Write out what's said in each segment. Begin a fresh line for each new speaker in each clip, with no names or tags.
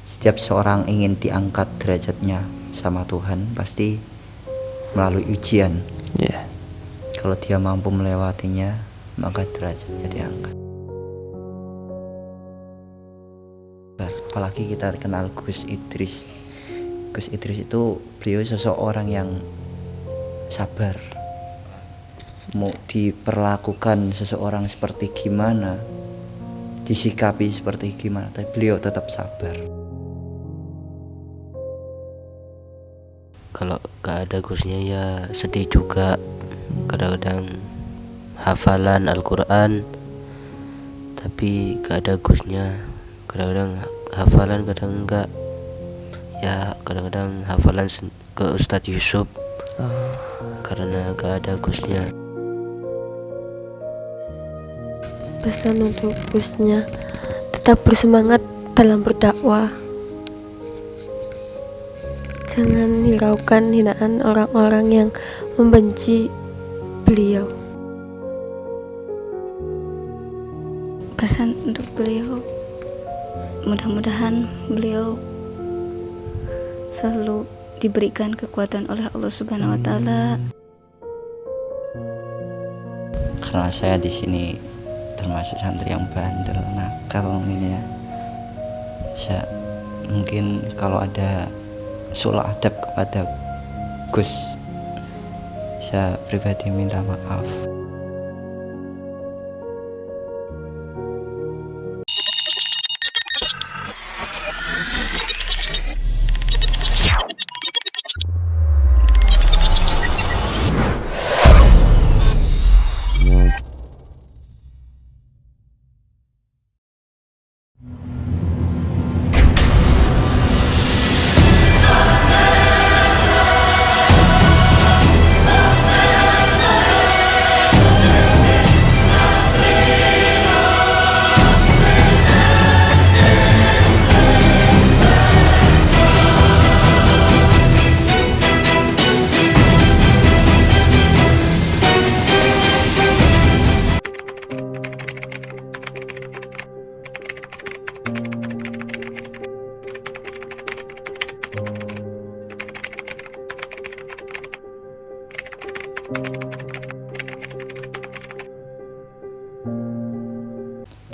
Setiap seorang ingin diangkat derajatnya sama Tuhan pasti melalui ujian. Kalau dia mampu melewatinya, maka derajatnya diangkat. Apalagi kita kenal Gus Idris. Gus Idris itu beliau seseorang yang sabar. Mau diperlakukan seseorang seperti gimana, disikapi seperti gimana, tapi beliau tetap sabar.
Kalau gak ada Gusnya ya sedih juga. Kadang-kadang hafalan Al-Quran tapi gak ada Gusnya. Kadang-kadang hafalan, kadang enggak. Ya kadang-kadang hafalan ke Ustadz Yusuf karena gak ada Gusnya.
Pesan untuk Gusnya, tetap bersemangat dalam berdakwah. Jangan hiraukan hinaan orang-orang yang membenci beliau.
Pesan untuk beliau, mudah-mudahan beliau selalu diberikan kekuatan oleh Allah Subhanahu wa taala.
Karena saya di sini termasuk santri yang bandel, nakal ini ya. Saya mungkin kalau ada sul adab kepada Gus, saya pribadi minta maaf.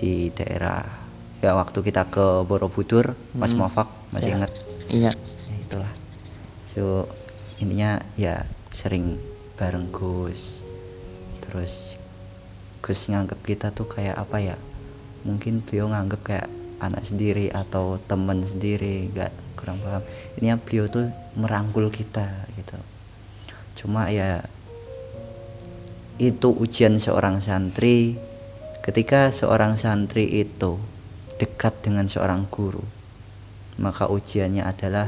Di daerah ya waktu kita ke Borobudur, Mas Muafak masih ingat?
Ingat.
Ya, itulah. So intinya ya sering bareng Gus. Terus Gus nganggap kita tuh kayak apa ya? Mungkin beliau nganggap kayak anak sendiri atau teman sendiri, nggak kurang paham. Ini beliau tuh merangkul kita gitu. Cuma ya itu ujian seorang santri. Ketika seorang santri itu dekat dengan seorang guru, maka ujiannya adalah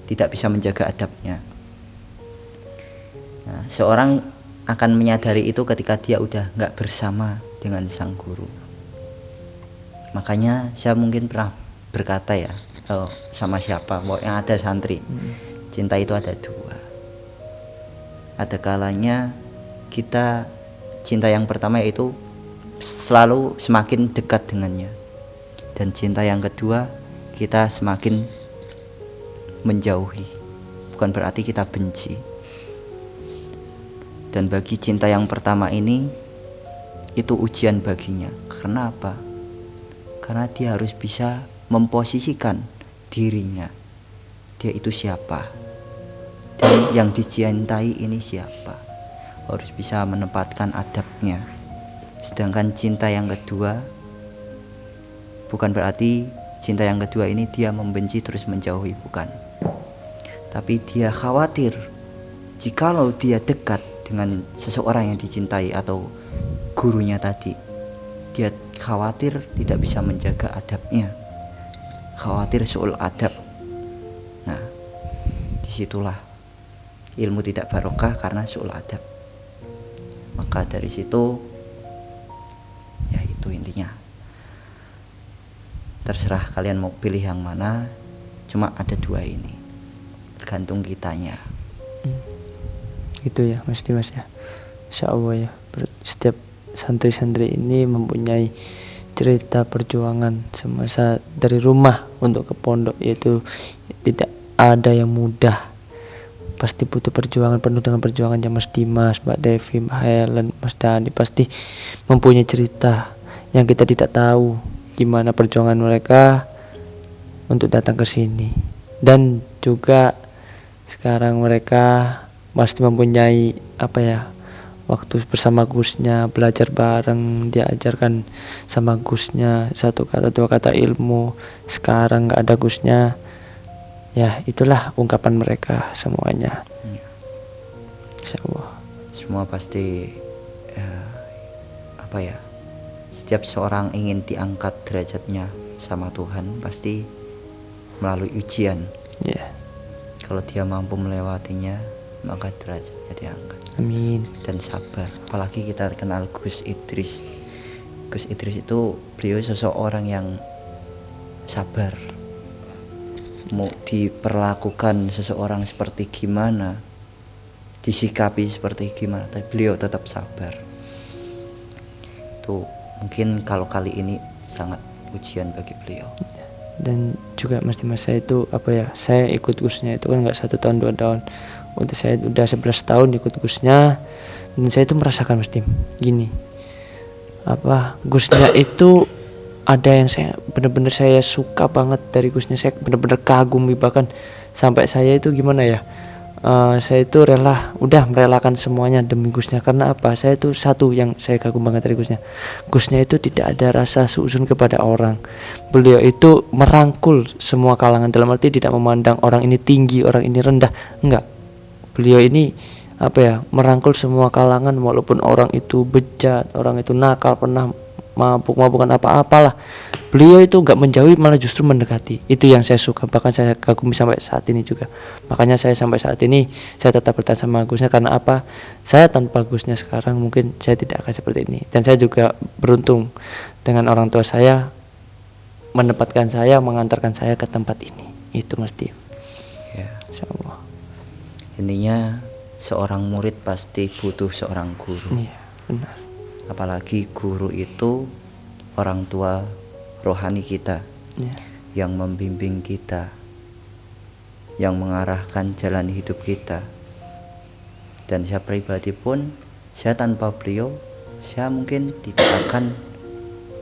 tidak bisa menjaga adabnya. Nah, seorang akan menyadari itu ketika dia udah nggak bersama dengan sang guru. Makanya saya mungkin pernah berkata ya, sama siapa, yang ada santri, cinta itu ada dua. Ada kalanya kita cinta yang pertama yaitu selalu semakin dekat dengannya, dan cinta yang kedua kita semakin menjauhi, bukan berarti kita benci. Dan bagi cinta yang pertama ini itu ujian baginya. Karena apa? Karena dia harus bisa memposisikan dirinya, dia itu siapa, dan yang dicintai ini siapa, harus bisa menempatkan adabnya. Sedangkan cinta yang kedua bukan berarti cinta yang kedua ini dia membenci terus menjauhi, bukan. Tapi dia khawatir jikalau dia dekat dengan seseorang yang dicintai atau gurunya tadi, dia khawatir tidak bisa menjaga adabnya, khawatir su'ul adab. Nah, disitulah ilmu tidak barokah karena su'ul adab. Maka dari situ ya itu intinya. Terserah kalian mau pilih yang mana, cuma ada dua ini, tergantung kitanya.
Itu ya Mas Dimas ya. Insya Allah ya, setiap santri-santri ini mempunyai cerita perjuangan semasa dari rumah untuk ke pondok, yaitu tidak ada yang mudah. Pasti butuh perjuangan, penuh dengan perjuangannya Mas Dimas, Mbak Devi, Mbak Helen, Mas Dani pasti mempunyai cerita yang kita tidak tahu gimana perjuangan mereka untuk datang ke sini. Dan juga sekarang mereka pasti mempunyai waktu bersama Gusnya, belajar bareng, diajarkan sama Gusnya satu kata dua kata ilmu. Sekarang nggak ada Gusnya, ya itulah ungkapan mereka semuanya. Insyaallah
Semua pasti setiap seorang ingin diangkat derajatnya sama Tuhan pasti melalui ujian. Kalau dia mampu melewatinya, maka derajatnya diangkat.
amin.
Dan sabar. Apalagi kita kenal Gus Idris. Gus Idris itu beliau seseorang yang sabar. Mau diperlakukan seseorang seperti gimana, disikapi seperti gimana, tapi beliau tetap sabar. Itu mungkin kalau kali ini sangat ujian bagi beliau.
Dan juga Mas Dimas, saya itu saya ikut Gusnya itu kan nggak 1 tahun 2 tahun. Untuk saya udah 11 tahun ikut Gusnya, dan saya itu merasakan Mas Dim gini, Gusnya itu ada yang saya benar-benar saya suka banget dari Gusnya. Saya benar-benar kagumi, bahkan sampai saya itu gimana ya, saya itu merelakan semuanya demi Gusnya. Karena saya itu satu yang saya kagum banget dari Gusnya. Gusnya itu tidak ada rasa suuzon kepada orang. Beliau itu merangkul semua kalangan, dalam arti tidak memandang orang ini tinggi, orang ini rendah, enggak. Beliau ini merangkul semua kalangan, walaupun orang itu bejat, orang itu nakal, pernah mabuk-mabukan apa-apalah, beliau itu enggak menjauhi, malah justru mendekati. Itu yang saya suka, bahkan saya kagumi sampai saat ini juga. Makanya saya sampai saat ini saya tetap bertahan sama Gusnya. Karena saya tanpa Gusnya sekarang mungkin saya tidak akan seperti ini. Dan saya juga beruntung dengan orang tua saya menempatkan saya, mengantarkan saya ke tempat ini. Itu Mas Dim.
Ya.
Insyaallah.
Intinya seorang murid pasti butuh seorang guru.
Iya, benar.
Apalagi guru itu orang tua rohani kita, yang membimbing kita, yang mengarahkan jalan hidup kita. Dan saya pribadi pun, saya tanpa beliau, saya mungkin tidak akan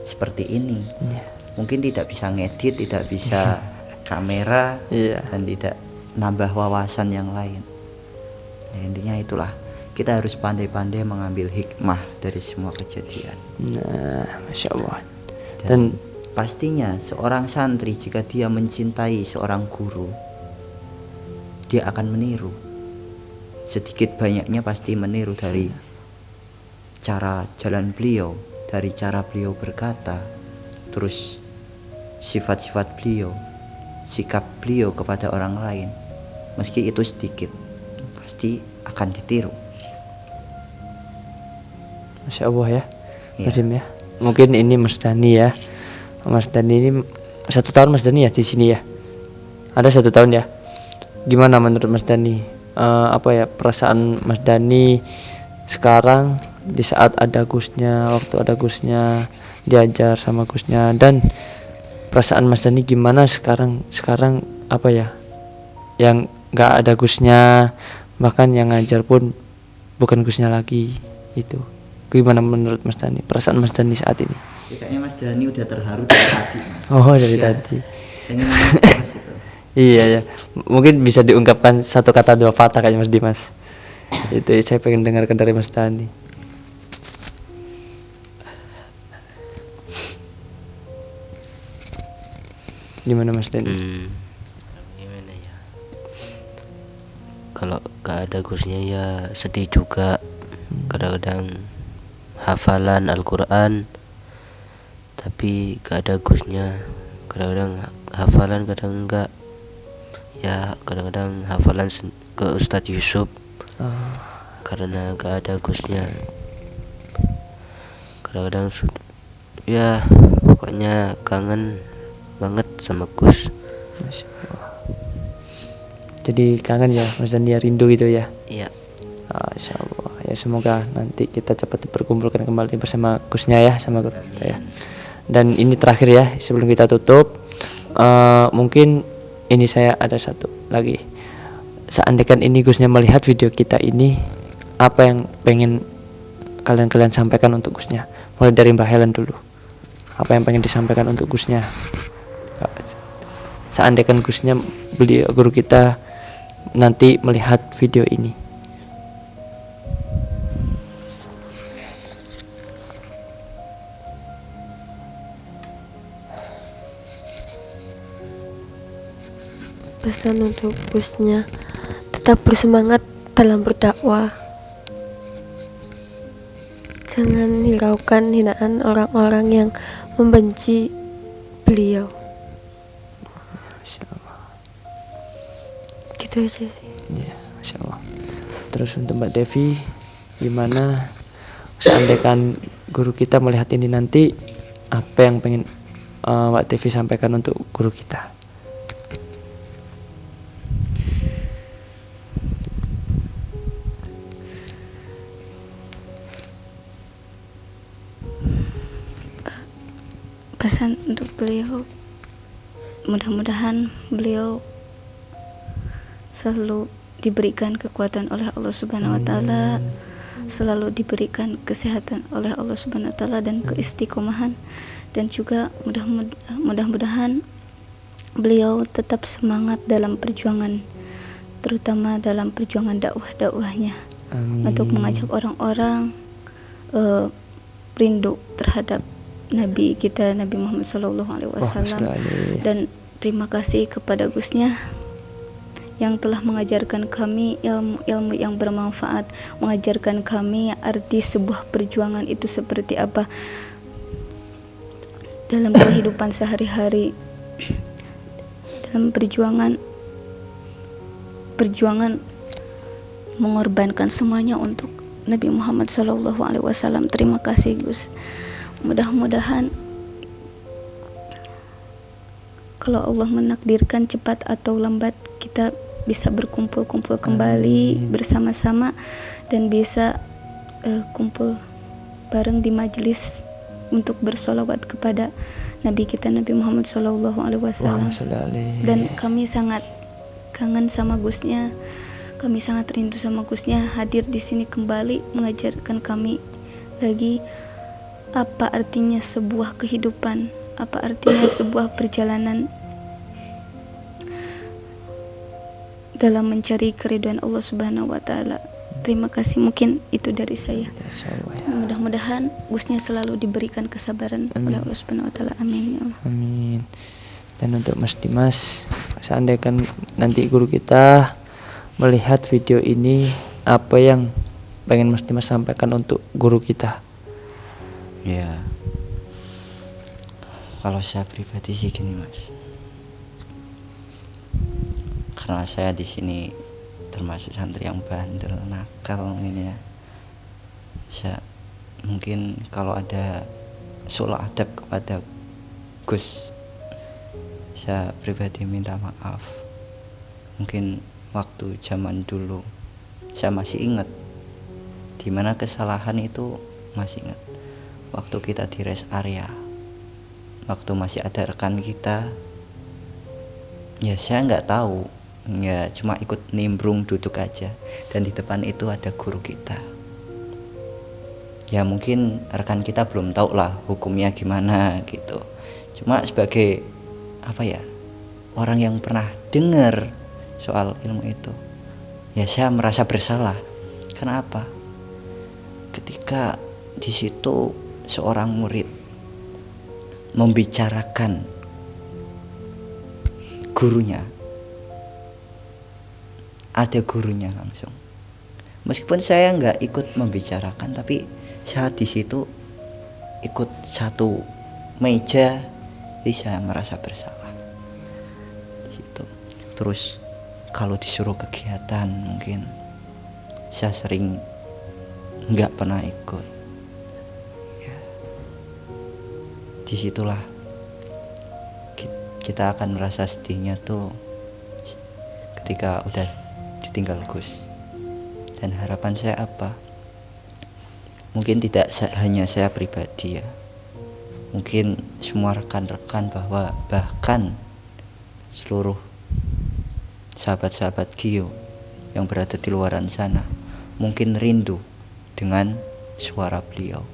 seperti ini. Mungkin tidak bisa ngedit, tidak bisa kamera, dan tidak nambah wawasan yang lain. Intinya itulah, kita harus pandai-pandai mengambil hikmah dari semua kejadian.
Nah, Masya Allah.
Dan pastinya seorang santri jika dia mencintai seorang guru, dia akan meniru. Sedikit banyaknya pasti meniru dari cara jalan beliau, dari cara beliau berkata, terus sifat-sifat beliau, sikap beliau kepada orang lain. Meski itu sedikit, pasti akan ditiru.
Masya Allah ya, Mas Dim ya. Mungkin ini Mas Dani ya. Mas Dani ini 1 tahun Mas Dani ya di sini ya. Ada 1 tahun ya. Gimana menurut Mas Dani? Perasaan Mas Dani sekarang di saat ada Gusnya, waktu ada Gusnya, diajar sama Gusnya, dan perasaan Mas Dani gimana sekarang yang nggak ada Gusnya, bahkan yang ngajar pun bukan Gusnya lagi. Itu gimana menurut Mas Dani, perasaan Mas Dani saat ini?
Kayaknya Mas Dani udah terharu dari tadi.
Dari tadi. Iya ya, mungkin bisa diungkapkan 1 kata 2 patah kayak Mas Dimas. Itu saya pengen dengarkan dari Mas Dani. Gimana Mas Dani?
Gimana ya, kalau gak ada Gusnya ya sedih juga. Kadang-kadang hafalan Al-Quran tapi gak ada Gusnya, kadang-kadang hafalan, kadang enggak. Ya kadang-kadang hafalan ke Ustadz Yusuf karena gak ada Gusnya. Kadang-kadang ya pokoknya kangen banget sama Gus.
Masya Allah. Jadi kangen ya Mas Dani ya, rindu gitu ya.
Iya.
Insya Allah ya, semoga nanti kita cepat diperkumpulkan kembali bersama Gusnya ya, sama guru kita ya. Dan ini terakhir ya sebelum kita tutup. Mungkin ini saya ada satu lagi. Seandainya ini Gusnya melihat video kita ini, apa yang pengen kalian sampaikan untuk Gusnya? Mulai dari Mbak Helen dulu. Apa yang pengen disampaikan untuk Gusnya? Seandainya Gusnya, beliau guru kita, nanti melihat video ini.
Pesan untuk Gusnya, tetap bersemangat dalam berdakwah. Jangan hiraukan hinaan orang-orang yang membenci beliau.
Masya Allah.
Gitu aja sih.
Ya, Masya Allah. Terus untuk Mbak Devi, gimana seandainya guru kita melihat ini nanti, apa yang pengen Mbak Devi sampaikan untuk guru kita?
Pesan untuk beliau, mudah-mudahan beliau selalu diberikan kekuatan oleh Allah Subhanahu wa taala, selalu diberikan kesehatan oleh Allah Subhanahu wa taala dan keistiqomahan, dan juga mudah-mudahan beliau tetap semangat dalam perjuangan, terutama dalam perjuangan dakwahnya untuk mengajak orang-orang rindu terhadap Nabi kita, Nabi Muhammad SAW. Dan terima kasih kepada Gusnya yang telah mengajarkan kami ilmu-ilmu yang bermanfaat, mengajarkan kami arti sebuah perjuangan itu seperti apa dalam kehidupan sehari-hari, dalam perjuangan mengorbankan semuanya untuk Nabi Muhammad SAW. Terima kasih Gus. Mudah-mudahan kalau Allah menakdirkan cepat atau lambat kita bisa berkumpul-kumpul kembali bersama-sama dan bisa kumpul bareng di majelis untuk bersolawat kepada Nabi kita Nabi Muhammad SAW. Dan kami sangat kangen sama Gusnya, kami sangat rindu sama Gusnya hadir di sini kembali mengajarkan kami lagi apa artinya sebuah kehidupan, apa artinya sebuah perjalanan dalam mencari keridhaan Allah Subhanahu wa taala. Terima kasih, mungkin itu dari saya. Mudah-mudahan Gusnya selalu diberikan kesabaran oleh Allah Subhanahu wa taala. Amin ya Allah.
Amin. Dan untuk Mas Dimas, seandainya nanti guru kita melihat video ini, apa yang pengen Mas Dimas sampaikan untuk guru kita?
Ya, kalau saya pribadi sih gini Mas, karena saya di sini termasuk santri yang bandel, nakal ini ya. Saya mungkin kalau ada sulh adab kepada Gus, saya pribadi minta maaf. Mungkin waktu zaman dulu saya masih ingat dimana kesalahan itu, masih ingat waktu kita di rest area, waktu masih ada rekan kita, ya saya nggak tahu, ya cuma ikut nimbrung duduk aja, dan di depan itu ada guru kita. Ya mungkin rekan kita belum tahu lah hukumnya gimana gitu, cuma sebagai apa ya, orang yang pernah dengar soal ilmu itu, ya saya merasa bersalah. Kenapa? Ketika di situ seorang murid membicarakan gurunya, ada gurunya langsung, meskipun saya nggak ikut membicarakan, tapi saya di situ ikut satu meja, jadi saya merasa bersalah di situ. Terus kalau disuruh kegiatan mungkin saya sering nggak pernah ikut. Disitulah kita akan merasa sedihnya tuh ketika udah ditinggal Gus. Dan harapan saya apa? Mungkin tidak hanya saya pribadi ya, Mungkin semua rekan-rekan bahwa bahkan seluruh sahabat-sahabat Gio yang berada di luaran sana mungkin rindu dengan suara beliau.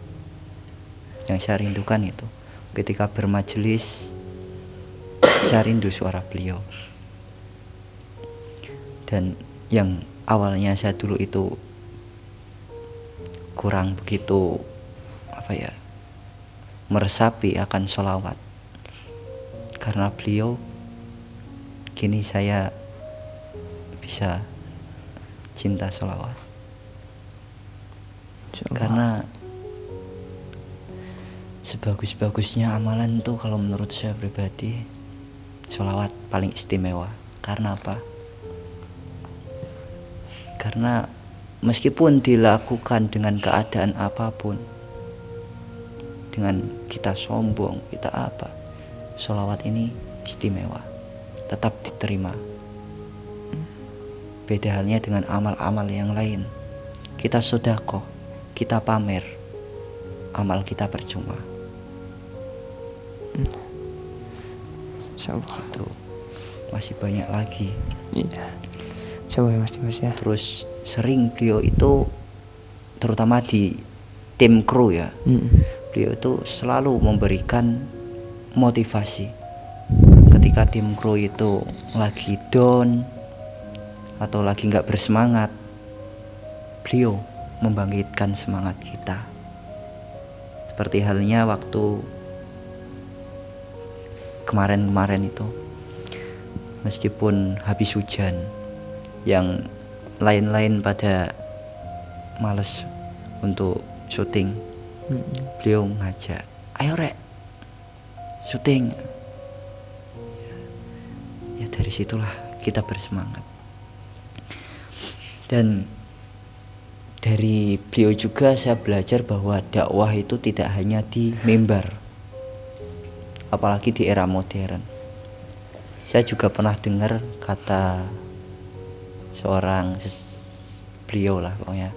Yang saya rindukan itu ketika bermajelis, saya rindu suara beliau. Dan yang awalnya saya dulu itu kurang begitu meresapi akan sholawat, karena beliau, kini saya bisa cinta sholawat. Karena sebagus-bagusnya amalan tuh kalau menurut saya pribadi, sholawat paling istimewa. Karena apa? Karena meskipun dilakukan dengan keadaan apapun, dengan kita sombong, kita apa, sholawat ini istimewa, tetap diterima. Beda halnya dengan amal-amal yang lain. Kita sedekah, kita pamer, amal kita percuma.
Insyaallah.
Itu masih banyak lagi.
Iya. Coba ya Mas Dimas ya.
Terus sering beliau itu, terutama di tim kru ya, beliau itu selalu memberikan motivasi. Ketika tim kru itu lagi down atau lagi nggak bersemangat, beliau membangkitkan semangat kita. Seperti halnya waktu kemarin itu, meskipun habis hujan, yang lain-lain pada males untuk syuting, beliau ngajak, ayo rek syuting. Ya dari situlah kita bersemangat. Dan dari beliau juga saya belajar bahwa dakwah itu tidak hanya di mimbar, apalagi di era modern. Saya juga pernah dengar kata seorang beliau lah pokoknya,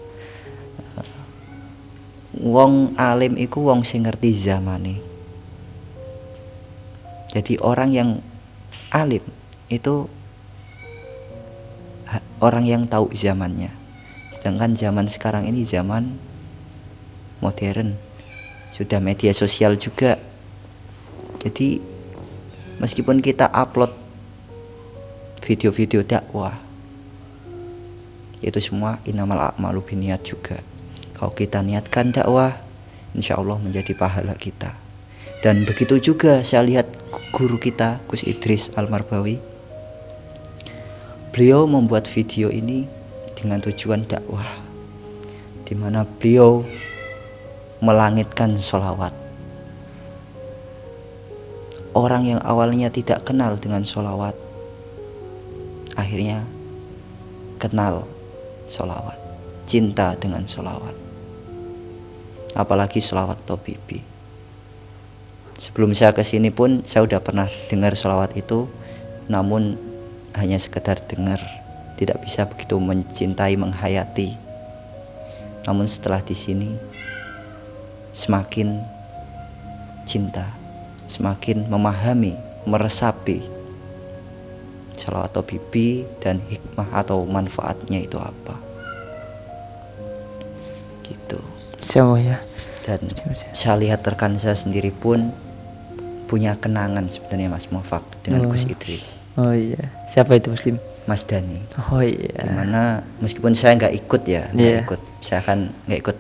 wong alim iku wong sing ngerti zamane. Jadi orang yang alim itu orang yang tahu zamannya. Sedangkan zaman sekarang ini zaman modern, sudah media sosial juga. Jadi meskipun kita upload video-video dakwah, itu semua innamal a'malu binniyat juga. Kalau kita niatkan dakwah, insya Allah menjadi pahala kita. Dan begitu juga saya lihat guru kita Gus Idris Al-Marbawi, beliau membuat video ini dengan tujuan dakwah, di mana beliau melangitkan sholawat. Orang yang awalnya tidak kenal dengan sholawat, akhirnya kenal sholawat, cinta dengan sholawat, apalagi sholawat Tobibi. Sebelum saya kesini pun saya udah pernah dengar sholawat itu, namun hanya sekedar dengar, tidak bisa begitu mencintai, menghayati. Namun setelah di sini semakin cinta, semakin memahami, meresapi sholawat Tobibi dan hikmah atau manfaatnya itu apa. Gitu.
Insyaallah ya.
Dan saya lihat rekan saya sendiri pun punya kenangan sebenarnya Mas Muafak dengan Gus Idris.
Oh iya. Siapa itu Muslim?
Mas Dani.
Oh iya.
Dimana meskipun saya nggak ikut ya, nggak ikut, saya kan nggak ikut,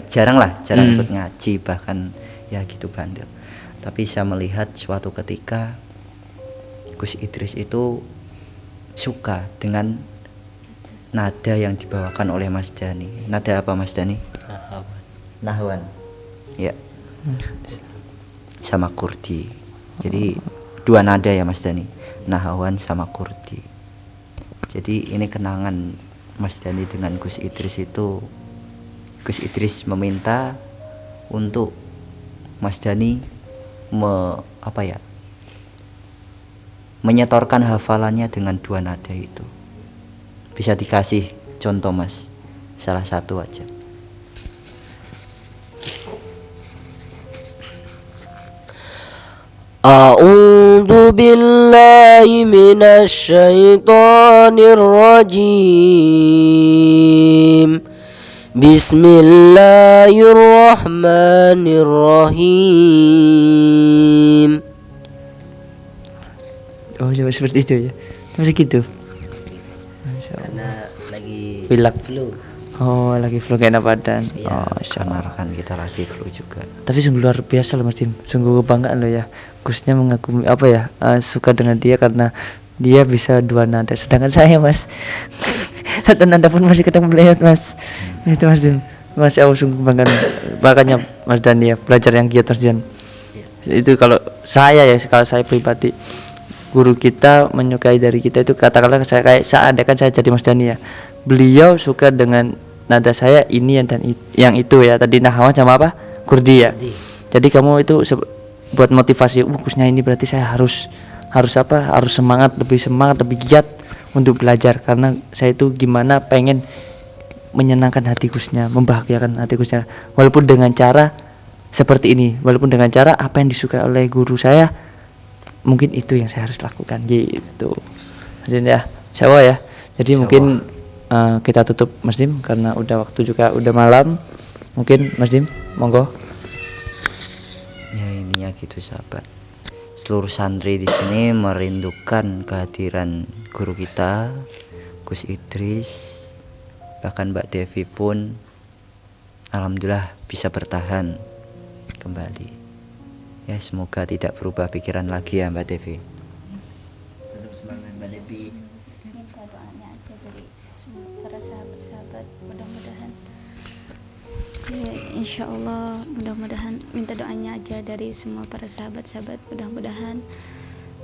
jarang ikut ngaji, bahkan ya gitu bandel. Tapi saya melihat suatu ketika Gus Idris itu suka dengan nada yang dibawakan oleh Mas Dani. Nada apa Mas Dani? Nahwan. Ya. Sama kurdi. Jadi dua nada ya Mas Dani, Nahwan sama kurdi. Jadi ini kenangan Mas Dani dengan Gus Idris itu. Gus Idris meminta untuk Mas Dani menyetorkan hafalannya dengan dua nada itu. Bisa dikasih contoh Mas, salah satu aja.
A'udzu billahi minasy syaithanir rajim. Bismillahirrahmanirrahim.
Oh, coba seperti itu ya. Masih gitu. Masya Allah.
Karena lagi
Pilek.
flu.
Oh, lagi flu gak enak badan.
Iya.
Oh, Masya Allah.
Karena kan kita lagi flu juga.
Tapi sungguh luar biasa loh Mas Dim. Sungguh kebanggaan loh ya. Gusnya mengagumi apa ya? Suka dengan dia karena dia bisa dua nada. Sedangkan saya Mas satu nada pun masih kadang melewat Mas. Itu Mas Dim. Masya Allah sungguh kebanggaan. Makanya Mas Dani ya belajar yang giat Mas Dim. Itu kalau saya ya, kalau saya pribadi, guru kita menyukai dari kita itu, katakanlah saya kayak saat kan saya jadi Mas Dani ya, beliau suka dengan nada saya ini dan yang itu ya, tadi Nahwan sama apa Kurdi ya. Jadi kamu itu buat motivasi, Gusnya ini berarti saya harus apa, harus semangat, lebih giat untuk belajar, karena saya itu gimana pengen menyenangkan hati Gusnya, membahagiakan hati Gusnya, walaupun dengan cara seperti ini, walaupun dengan cara apa yang disukai oleh guru saya, mungkin itu yang saya harus lakukan gitu. Jadi ya, insyaallah ya. Jadi mungkin kita tutup Mas Dim karena udah waktu juga udah malam. Mungkin Mas Dim, monggo.
Ya ininya gitu sahabat. Seluruh santri di sini merindukan kehadiran guru kita Gus Idris. Bahkan Mbak Devi pun alhamdulillah bisa bertahan kembali. Ya semoga tidak berubah pikiran lagi ya Mbak Devi.
Tetap semangat Mbak Devi.
Minta doanya aja dari semua para sahabat-sahabat, mudah-mudahan ya, insya Allah mudah-mudahan minta doanya aja dari semua para sahabat-sahabat, mudah-mudahan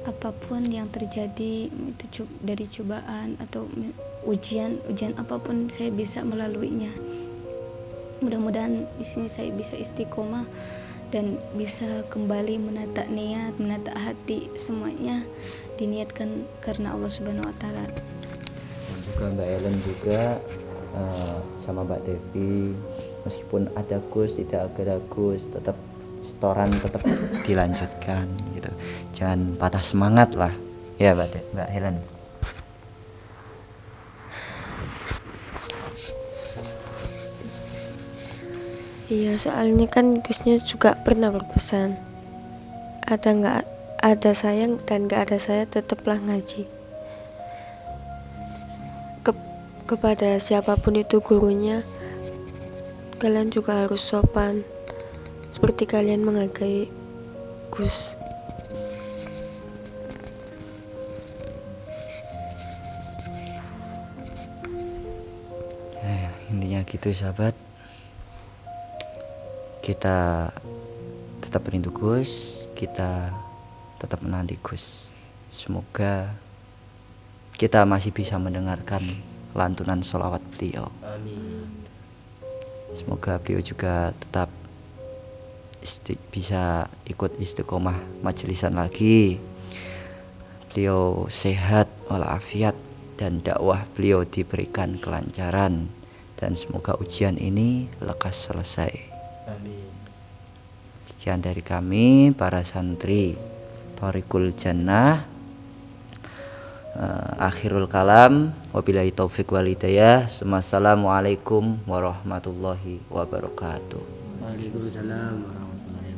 apapun yang terjadi itu dari cobaan atau ujian apapun saya bisa melaluinya. Mudah-mudahan di sini saya bisa istiqomah dan bisa kembali menata niat, menata hati, semuanya diniatkan karena Allah Subhanahu wa taala.
Dan juga Mbak Ellen juga sama Mbak Devi, meskipun ada Gus tidak ada Gus, tetap setoran tetap dilanjutkan gitu. Jangan patah semangat lah ya Mbak Helen.
Iya, soalnya kan Gusnya juga pernah berpesan, nggak ada sayang dan nggak ada saya tetaplah ngaji. Kepada siapapun itu gurunya, kalian juga harus sopan seperti kalian menghargai Gus.
Intinya gitu sahabat, kita tetap rindu Gus, kita tetap menanti Gus. Semoga kita masih bisa mendengarkan lantunan sholawat beliau.
Amin.
Semoga beliau juga tetap bisa ikut istiqomah majelisan lagi. Beliau sehat walafiat dan dakwah beliau diberikan kelancaran, dan semoga ujian ini lekas selesai.
Amin.
Sekian dari kami para santri Thariqul Jannah. Akhirul kalam, wabillahi taufik wal hidayah. Assalamualaikum warahmatullahi wabarakatuh.
Waalaikumsalam.